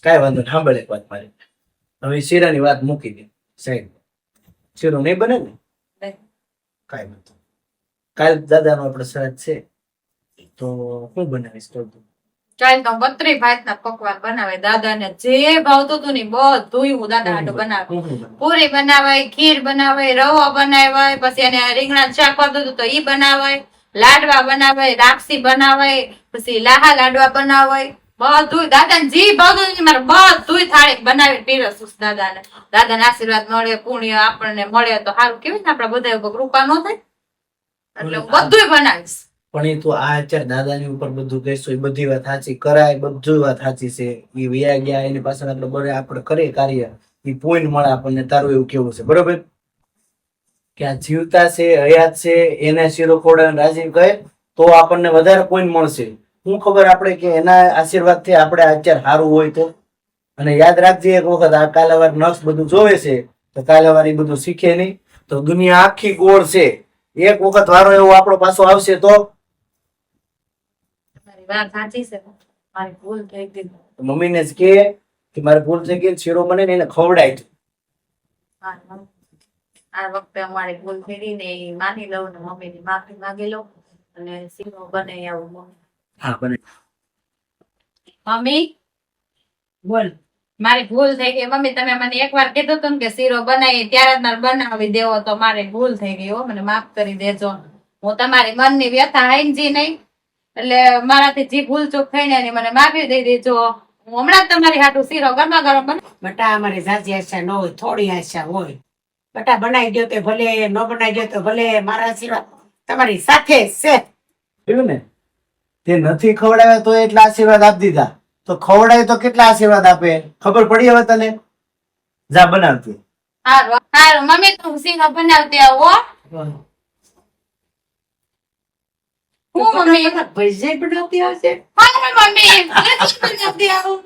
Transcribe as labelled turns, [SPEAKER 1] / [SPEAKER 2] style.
[SPEAKER 1] કાંઈ વાંધો નહીં, સાંભળ એક વાત મારી. હવે શીરાની વાત મૂકી દે સાઈડ. શીરો નહીં બને ને? કાંઈ વાંધો. કાલ દાદાનો આપણે શ્રાદ્ધ છે તો શું બનાવીશ તો તું?
[SPEAKER 2] ચાલ તો 32 ભાતના પકવાન બનાવે. દાદાને જે ભાવતું હતું ને બધું હું દાદા હાટુ બનાવે. પૂરી બનાવાય, ખીર બનાવાય, રવો બનાવાય, પછી એને રીંગણા શાક ભાવતું હતું તો ઈ બનાવાય, લાડવા બનાવાય, રાક્ષી બનાવાય, પછી લાહા લાડવા બનાવાય. બધું દાદાને જે ભાવતું હતું મારે બધું થાળી બનાવી પીરસું દાદાને. દાદાના આશીર્વાદ મળે, પુણ્ય આપણને મળે તો સારું કેવાય ને, આપડા બધા ઉપર કૃપા નો થાય એટલે હું બધું બનાવીશ.
[SPEAKER 1] પણ એ તો આ અત્યારે દાદાની ઉપર બધું કહેશો એ બધી વાત સાચી કરાય, બધું વાત સાચી છે. એ વ્યા ગયા એની પાછળ આપણે કરીએ કાર્ય, એ પોઈન્ટ મળે આપણને. તારું એવું કેવું છે બરોબર કે આ જીવતા છે, હયાત છે, એને શીરો ખોડાવીને રાજીવ કહે તો આપણને વધારે પોઈન્ટ મળશે. શું ખબર આપણે કે એના આશીર્વાદ થી આપણે અત્યારે સારું હોય તો. અને યાદ રાખજે એક વખત આ કાલાવાર નક્ષ બધું જોવે છે તો કાલાવાર એ બધું શીખે નહીં તો દુનિયા આખી ગોળ છે. એક વખત વારો એવો આપણો પાછો આવશે તો
[SPEAKER 2] વાત સાચી છે, મારી ભૂલ થઈ ગઈ.
[SPEAKER 1] મમ્મીને જ કે મારે ભૂલ થઈ ગઈ, શીરો બને ને એને ખવડાય.
[SPEAKER 2] આ વખતે અમારી ભૂલ થઈ ગઈ ને એ માની લઉં ને મમ્મીની માફી માંગી લઉં અને શીરો બને આવું.
[SPEAKER 1] હા બને.
[SPEAKER 2] મમ્મી બોલ, મારી ભૂલ થઈ ગઈ. મમ્મી તમે મને એકવાર કીધું હતું કે શીરો બનાવી ત્યારે જ મારે બનાવી દેવો, તો મારી ભૂલ થઈ ગઈ હો, મને માફ કરી દેજો. હું તમારી મનની વ્યથા હાઈજી નહીં એટલે મારાથી જે ભૂલ ચૂક થઈ ને મને માફી દઈ દેજો. હું હમણાં જ તમારી હાટુ શીરો ગરમા ગરમ બને.
[SPEAKER 3] બટા અમારી જાજી આશા ન હોય, થોડી આશા હોય. બટા બનાવી દો તો ભલે, ન બનાવી દો તો ભલે, મારા આશીર્વાદ તમારી સાથે છે.
[SPEAKER 1] જોયું ને, તે નથી ખવડાવ્યા તો એટલા આશીર્વાદ આપી દીધા, તો ખવડાય તો કેટલા આશીર્વાદ આપે ખબર પડી હવે તને? જા બનાવતી.
[SPEAKER 2] હારું હારું મમ્મી તું શીરો બનાવતી આવો. હું મમ્મી
[SPEAKER 3] ભજીયા બનાવતી આવશે.
[SPEAKER 2] હા મમ્મી બનાવતી આવું.